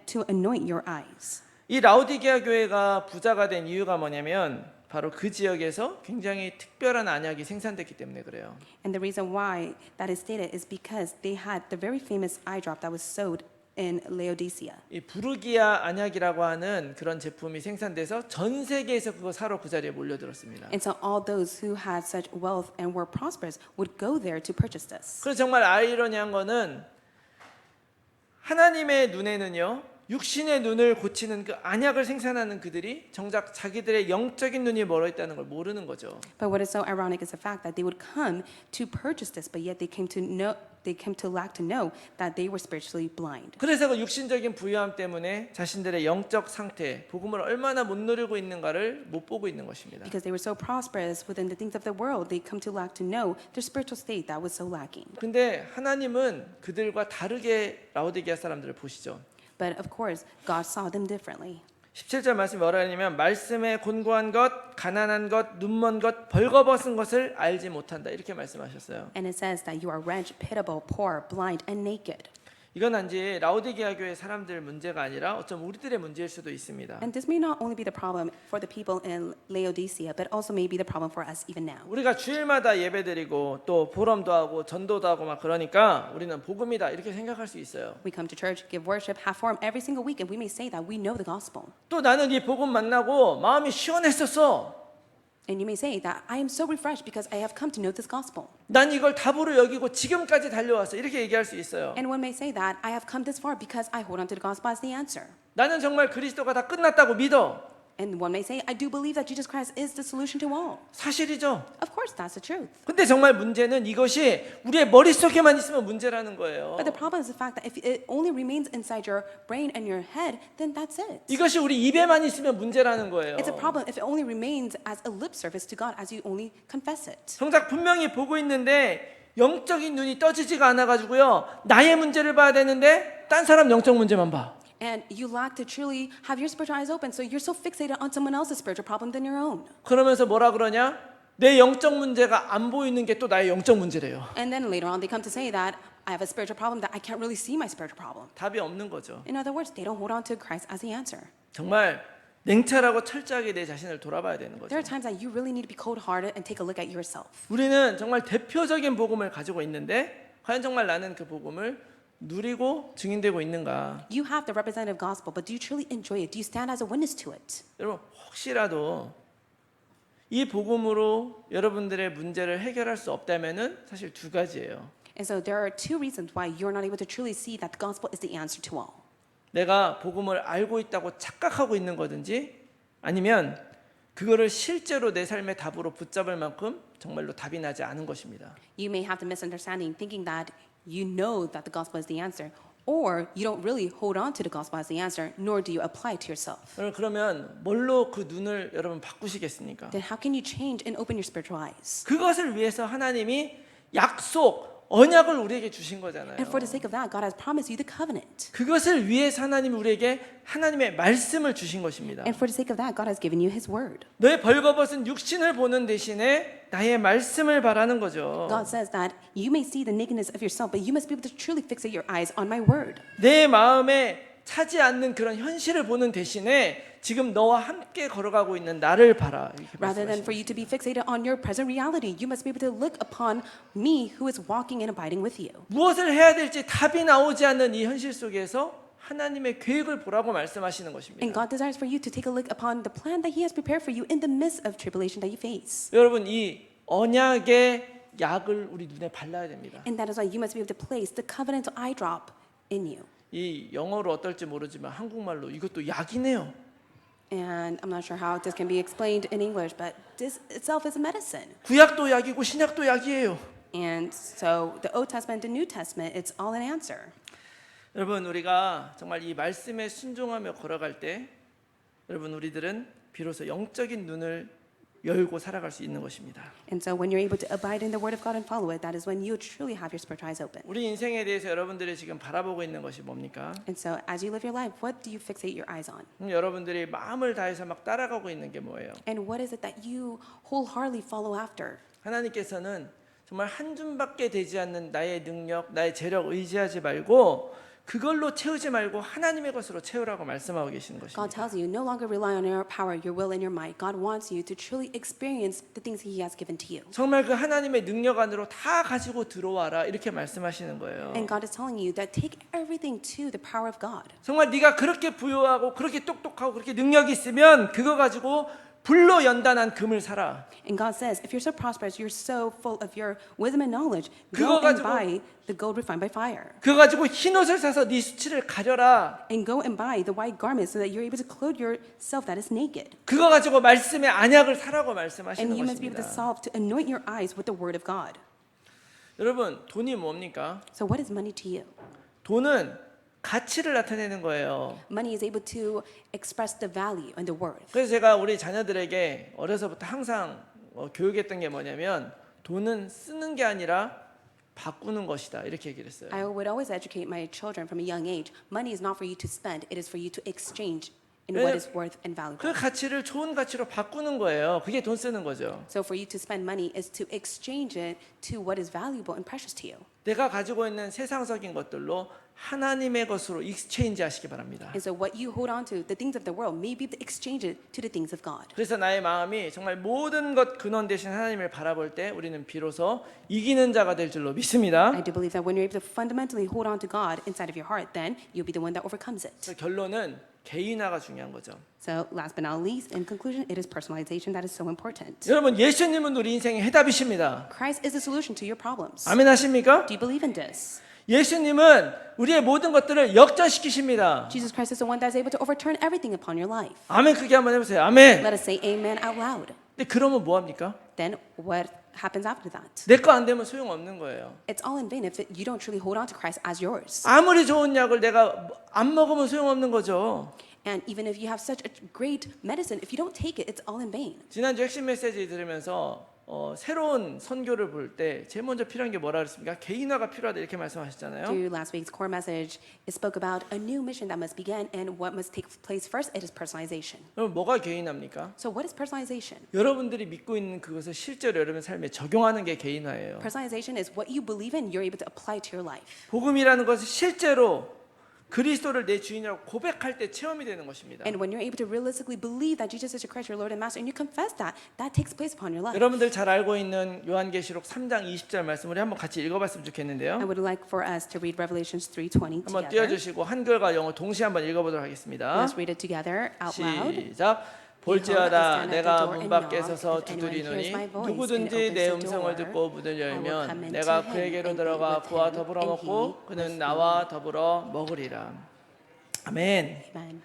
to anoint your eyes. 이 라오디게아 교회가 부자가 된 이유가 뭐냐면 바로 그 지역에서 굉장히 특별한 안약이 생산됐기 때문에 그래요. And the reason why that is stated is because they had the very famous eye drop that was sold in Laodicea. 이 부르기아 안약이라고 하는 그런 제품이 생산돼서 전 세계에서 그거 사러 그 자리에 몰려들었습니다. And so all those who had such wealth and were prosperous would go there to purchase this. 그래서 정말 아이러니한 거는 하나님의 눈에는요, 육신의 눈을 고치는 그 안약을 생산하는 그들이 정작 자기들의 영적인 눈이 멀어 있다는 걸 모르는 거죠. But what is so ironic is the fact that they would come to purchase this, but yet they came to lack to know that they were spiritually blind. 그래서 그 육신적인 부유함 때문에 자신들의 영적 상태, 복음을 얼마나 못 누리고 있는가를 못 보고 있는 것입니다. Because they were so prosperous within the things of the world, they come to lack to know their spiritual state that was so lacking. 근데 하나님은 그들과 다르게 라오디게아 사람들을 보시죠. But of course, God saw them differently. 17절 말씀이 뭐라 하냐면 말씀에 곤고한 것, 가난한 것, 눈먼 것, 벌거벗은 것을 알지 못한다 이렇게 말씀하셨어요. And it says that you are wretched, pitiable, poor, blind, and naked. 이건 단지 라오디게아 교회 사람들 문제가 아니라 어쩜 우리들의 문제일 수도 있습니다. And this may not only be the problem for the people in Laodicea, but also may be the problem for us even now. 우리가 주일마다 예배드리고 또 보럼도 하고 전도도 하고 막 그러니까 우리는 복음이다 이렇게 생각할 수 있어요. We come to church, give worship, have form every single week, and we may say that we know the gospel. 또 나는 이 복음 만나고 마음이 시원했었어. And you may say that I am so refreshed because I have come to know this gospel. 난 이걸 답으로 여기고 지금까지 달려왔어. 이렇게 얘기할 수 있어요. And one may say that I have come this far because I hold on to the gospel as the answer. 나는 정말 그리스도가 다 끝났다고 믿어. And one may say, I do believe that Jesus Christ is the solution to all. 사실이죠. Of course, that's the truth. 근데 정말 문제는 이것이 우리의 머릿속에만 있으면 문제라는 거예요. But the problem is the fact that if it only remains inside your brain and your head, then that's it. 이것이 우리 입에만 있으면 문제라는 거예요. It's a problem if it only remains as a lip service to God as you only confess it. 정작 분명히 보고 있는데 영적인 눈이 떠지지가 않아가지고요. 나의 문제를 봐야 되는데 딴 사람 영적 문제만 봐. And you lack to truly have your spiritual eyes open, so you're so fixated on someone else's spiritual problem than your own. 그러면서 뭐라 그러냐? 내 영적 문제가 안 보이는 게 또 나의 영적 문제래요. And then later on, they come to say that I have a spiritual problem that I can't really see my spiritual problem. 답이 없는 거죠. In other words, they don't hold on to Christ as the answer. 정말 냉철하고 철저하게 내 자신을 돌아봐야 되는 거죠. There are times that you really need to be cold-hearted and take a look at yourself. 우리는 정말 대표적인 복음을 가지고 있는데 과연 정말 나는 그 복음을 누리고 증인되고 있는가? You have the representative gospel, but do you truly enjoy it? Do you stand as a witness to it? 여러분 혹시라도 이 복음으로 여러분들의 문제를 해결할 수 없다면은 사실 두 가지예요. And so there are two reasons why you're not able to truly see that the gospel is the answer to all. 내가 복음을 알고 있다고 착각하고 있는 거든지 아니면 그거를 실제로 내 삶의 답으로 붙잡을 만큼 정말로 답이 나지 않은 것입니다. You may have the misunderstanding thinking that you know that the gospel is the answer, or you don't really hold on to the gospel as the answer, nor do you apply it to yourself. 그러면 뭘로 그 눈을 여러분 바꾸시겠습니까? Then how can you change and open your spiritual eyes? 그것을 위해서 하나님이 약속, 언약을 우리에게 주신 거잖아요. And for the sake of that, God has promised you the covenant. 그것을 위해서 하나님이 우리에게 하나님의 말씀을 주신 것입니다. And for the sake of that, God has given you His word. 너의 벌거벗은 육신을 보는 대신에 나의 말씀을 바라는 거죠. God says that you may see the nakedness of yourself, but you must be able to truly fixate your eyes on my word. 내 마음에 차지 않는 그런 현실을 보는 대신에 지금 너와 함께 걸어가고 있는 나를 봐라. 이렇게 Rather than 말씀하십니다. for you to be fixated on your present reality, you must be able to look upon me who is walking and abiding with you. 무엇을 해야 될지 답이 나오지 않는 이 현실 속에서 하나님의 계획을 보라고 말씀하시는 And 것입니다. God desires for you to take a look upon the plan that He has prepared for you in the midst of tribulation that you face. 여러분 이 언약의 약을 우리 눈에 발라야 됩니다. And that is why you must be able to place the covenantal eye drop in you. 이 영어로 어떨지 모르지만 한국말로 이것도 약이네요. And I'm not sure how this can be explained in English, but this itself is a medicine. 구약도 약이고 신약도 약이에요. And so the Old Testament, the New Testament, it's all an answer. 여러분 우리가 정말 이 말씀에 순종하며 걸어갈 때 여러분 우리들은 비로소 영적인 눈을 열고 살아갈 수 있는 것입니다. And so when you're able to abide in the word of God and follow it, that is when you truly have your spiritual eyes open. 우리 인생에 대해서 여러분들이 지금 바라보고 있는 것이 뭡니까? And so as you live your life, what do you fixate your eyes on? 여러분들이 마음을 다해서 막 따라가고 있는 게 뭐예요? And what is it that you wholeheartedly follow after? 하나님께서는 정말 한 줌밖에 되지 않는 나의 능력, 나의 재력 의지하지 말고 그걸로 채우지 말고 하나님의 것으로 채우라고 말씀하고 계시는 God 것입니다. tells you, no longer rely on your power, your will, and your might. God wants you to truly experience the things He has given to you. 정말 그 하나님의 능력 안으로 다 가지고 들어와라 이렇게 말씀하시는 거예요. And God is telling you that take everything to the power of God. 정말 네가 그렇게 부유하고 그렇게 똑똑하고 그렇게 능력이 있으면 그거 가지고 불로 연단한 금을 사라. And God says, if you're so prosperous, you're so full of your wisdom and knowledge, 그거 go and 가지고- buy the gold refined by fire. 그거 가지고 흰 옷을 사서 네 수치를 가려라. And go and buy the white garment so that you're able to clothe yourself that is naked. 그거 가지고 말씀의 안약을 사라고 말씀하시는 And you must be able to 것입니다. solve to anoint your eyes with the word of God. 여러분 돈이 뭡니까? So what is money to you? 돈은 가치를 나타내는 거예요. Money is able to express the value and the worth. 그래서 제가 우리 자녀들에게 어려서부터 항상 교육했던 게 뭐냐면 돈은 쓰는 게 아니라 바꾸는 것이다 이렇게 얘기를 했어요. I would always educate my children from a young age. Money is not for you to spend, it is for you to exchange in what is worth and valuable. 그 가치를 좋은 가치로 바꾸는 거예요. 그게 돈 쓰는 거죠. So for you to spend money is to exchange it to what is valuable and precious to you. 내가 가지고 있는 세상적인 것들로 하나님의 것으로 익스체인지 하시기 바랍니다. And so what you hold on to, the things of the world, may be able to exchange it to the things of God. 그래서 나의 마음이 정말 모든 것 근원 대신 하나님을 바라볼 때 우리는 비로소 이기는 자가 될 줄로 믿습니다. I do believe that when you're able to fundamentally hold on to God inside of your heart, then you'll be the one that overcomes it. 그래서 결론은 개인화가 중요한 거죠. So last but not least, in conclusion, it is personalization that is so important. 여러분 예수님은 우리 인생의 해답이십니다. Christ is the solution to your problems. 아멘 하십니까? Do you believe in this? 예수님은 우리의 모든 것들을 역전시키십니다. Jesus Christ is the one that's able to overturn everything upon your life. 아멘. 그게 한번 해보세요. 아멘. Let us say amen out loud. 근데 그러면 뭐 합니까? Then what happens after that? 내 거 안 되면 소용없는 거예요. It's all in vain if you don't truly hold on to Christ as yours. 아무리 좋은 약을 내가 안 먹으면 소용없는 거죠. And even if you have such a great medicine, if you don't take it, it's all in vain. 지난주 핵심 메시지 들으면서 새로운 선교를 볼 때 제일 먼저 필요한 게 뭐라 그랬습니까? 개인화가 필요하다 이렇게 말씀하셨잖아요. Through last week's core message, it spoke about a new mission that must begin, and what must take place first, it is personalization. 그럼 뭐가 개인화입니까? So what is personalization? 여러분들이 믿고 있는 그것을 실제로 여러분 삶에 적용하는 게 개인화예요. Personalization is what you believe in, you're able to apply to your life. 복음이라는 것이 실제로 그리스도를 내 주인이라고 고백할 때 체험이 되는 것입니다. And when you're able to realistically believe that Jesus is your Christ, your Lord and Master, and you confess that, that takes place upon your life. 여러분들 잘 알고 있는 요한계시록 3장 20절 말씀을 한번 같이 읽어봤으면 좋겠는데요. I would like for us to read Revelations 3:20 한번 together. 띄워주시고 한글과 영어 동시에 한번 읽어보도록 하겠습니다. Let's read it together out loud. 시작. 볼지어다 내가 문 밖에 서서 두드리노니 누구든지 내 음성을 듣고 문을 열면 내가 그에게로 들어가 그와 더불어 먹고 그는 나와 더불어 먹으리라. 아멘. Amen.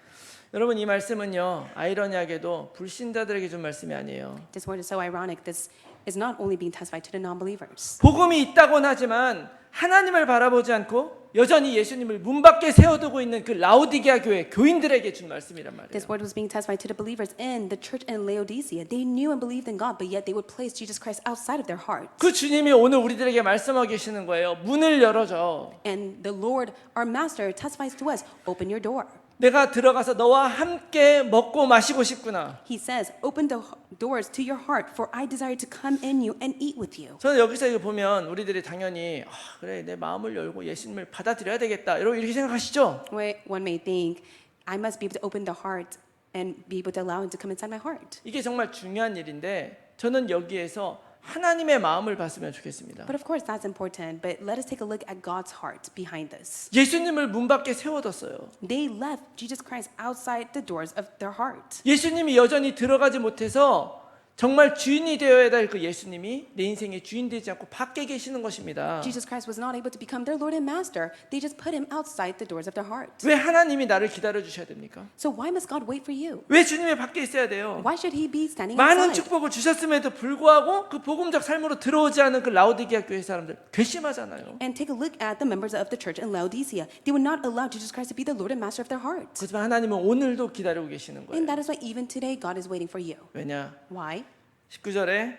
여러분 이 말씀은요 아이러니하게도 불신자들에게 준 말씀이 아니에요. This word is so ironic. This is not only being testified to the non-believers. 복음이 있다고는 하지만 하나님을 바라보지 않고 여전히 예수님을 문 밖에 세워두고 있는 그 라오디게아 교회 교인들에게 준 말씀이란 말이에요. This word was being testified to the believers in the church in Laodicea. They knew and believed in God, but yet they would place Jesus Christ outside of their heart. 그 주님이 오늘 우리들에게 말씀하고 계시는 거예요. 문을 열어줘. And the Lord, our Master, testifies to us, open your door. 내가 들어가서 너와 함께 먹고 마시고 싶구나. He says, open the doors to your heart, for I desire to come in you and eat with you. 저는 여기서 이거 보면 우리들이 당연히 그래 내 마음을 열고 예수님을 받아들여야 되겠다 이렇게 생각하시죠? One may think, I must be able to open the heart and be able to allow him to come inside my heart. 이게 정말 중요한 일인데 저는 여기에서 하나님의 마음을 봤으면 좋겠습니다. But of course that's important, but let us take a look at God's heart behind this. 예수님을 문 밖에 세워뒀어요. They left Jesus Christ outside the doors of their heart. 예수님이 여전히 들어가지 못해서 정말 주인이 되어야 될 그 예수님이 내 인생의 주인 되지 않고 밖에 계시는 것입니다. Jesus Christ was not able to become their Lord and Master. They just put him outside the doors of their heart. 왜 하나님이 나를 기다려 주셔야 됩니까? So why must God wait for you? 왜 주님이 밖에 있어야 돼요? Why should he be standing 많은 outside? 축복을 주셨음에도 불구하고 그 복음적 삶으로 들어오지 않은 그 라오디게아 교회 사람들 괘씸하잖아요. And take a look at the members of the church in Laodicea. They would not allow Jesus Christ to be the Lord and Master of their heart. 그렇지만 하나님은 오늘도 기다리고 계시는 거예요. And that is why even today God is waiting for you. 왜냐? Why? 19절에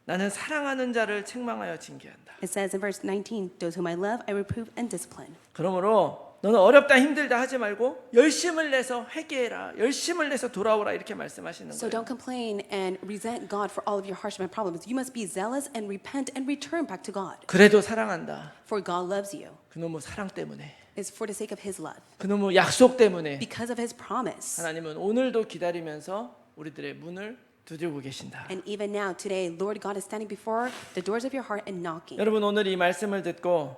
나는 사랑하는 자를 책망하여 징계한다. It says in verse 19, those whom I love, I reprove and discipline. 그러므로 너는 어렵다 힘들다 하지 말고 열심을 내서 회개해라. 열심을 내서 돌아오라 이렇게 말씀하시는 So 거예요. don't complain and resent God for all of your hardship and problems. You must be zealous and repent and return back to God. 그래도 사랑한다. For God loves you. 그놈의 사랑 때문에, It's for the sake of his love. 그놈의 약속 때문에 Because of his promise. 하나님은 오늘도 기다리면서 우리들의 문을 두드리고 계신다. And even now, today, Lord God is standing before the doors of your heart and knocking. 여러분 오늘 이 말씀을 듣고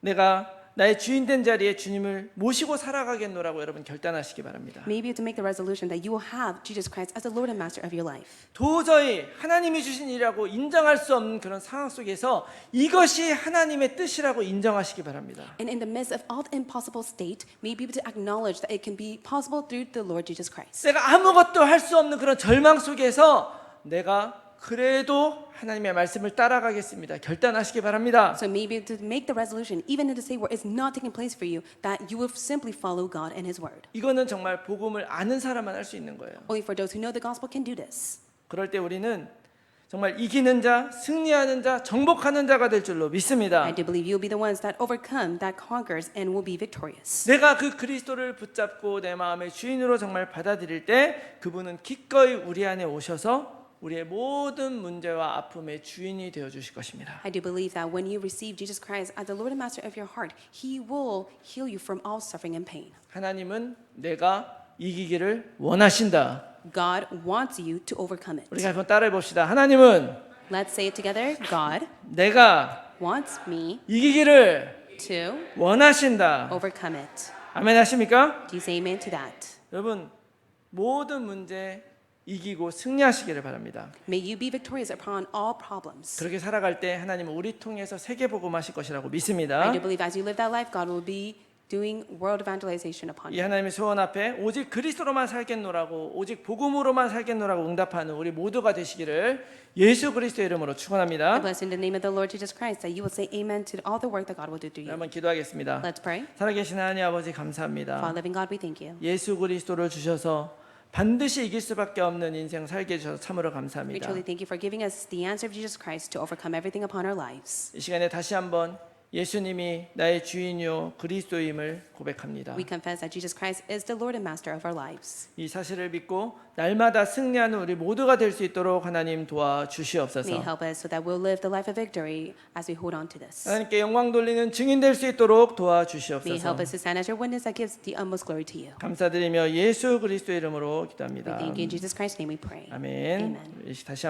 내가 나의 주인 된 자리에 주님을 모시고 살아가겠노라고 여러분 결단하시기 바랍니다. Maybe to make the resolution that you will have Jesus Christ as the Lord and Master of your life. 도저히 하나님이 주신 일이라고 인정할 수 없는 그런 상황 속에서 이것이 하나님의 뜻이라고 인정하시기 바랍니다. And in the midst of all the impossible state, may be able to acknowledge that it can be possible through the Lord Jesus Christ. 내가 아무것도 할 수 없는 그런 절망 속에서 내가 그래도 하나님의 말씀을 따라가겠습니다. 결단하시기 바랍니다. So maybe to make the resolution, even in the state where it's not taking place for you, that you will simply follow God and His Word. 이거는 정말 복음을 아는 사람만 할 수 있는 거예요. Only for those who know the gospel can do this. 그럴 때 우리는 정말 이기는 자, 승리하는 자, 정복하는 자가 될 줄로 믿습니다. I do believe you'll be the ones that overcome, that conquers, and will be victorious. 내가 그 그리스도를 붙잡고 내 마음의 주인으로 정말 받아들일 때 그분은 기꺼이 우리 안에 오셔서 우리의 모든 문제와 아픔의 주인이 되어 주실 것입니다. I do believe that when you receive Jesus Christ as the Lord and Master of your heart, He will heal you from all suffering and pain. 하나님은 내가 이기기를 원하신다. God wants you to overcome it. 우리가 한번 따라해 봅시다. 하나님은 Let's say it together. God 내가 wants me 이기기를 to 원하신다. overcome it. 아멘 하십니까? Do you say amen to that? 여러분 모든 문제 이기고 승리하시기를 바랍니다. May you be victorious upon all problems. 그렇게 살아갈 때 하나님은 우리 통해서 세계 복음하실 것이라고 I 믿습니다. do believe as you live that life, God will be doing world evangelization upon 이 you. 하나님의 소원 앞에 오직 그리스도로만 살겠노라고 오직 복음으로만 살겠노라고 응답하는 우리 모두가 되시기를 예수 그리스도의 이름으로 I 축원합니다. bless in the name of the Lord Jesus Christ that you will say amen to all the work that God will do through you. 한번 기도하겠습니다. Let's pray. 살아계신 하나님 아버지 Father 감사합니다. living God, we thank you. 예수 그리스도를 주셔서 반드시 이길 수밖에 없는 인생 살게 해주셔서 참으로 We 감사합니다. truly thank you for giving us the answer of Jesus Christ to overcome everything upon our lives. 이 시간에 다시 한번 예수님이 나의 주인이요 그리스도임을 고백합니다. We confess that Jesus Christ is the Lord and Master of our lives. 이 사실을 믿고 날마다 승리하는 우리 모두가 될 수 있도록 하나님 도와주시옵소서. May help us so that we'll live the life of victory as we hold on to this. 하나님께 영광 돌리는 증인 될 수 있도록 May 도와주시옵소서. help us to stand as your witness that gives the utmost glory to you. 감사드리며 예수 그리스도의 이름으로 We 기도합니다. thank you in Jesus Christ's name we pray. 아멘. Amen. 다시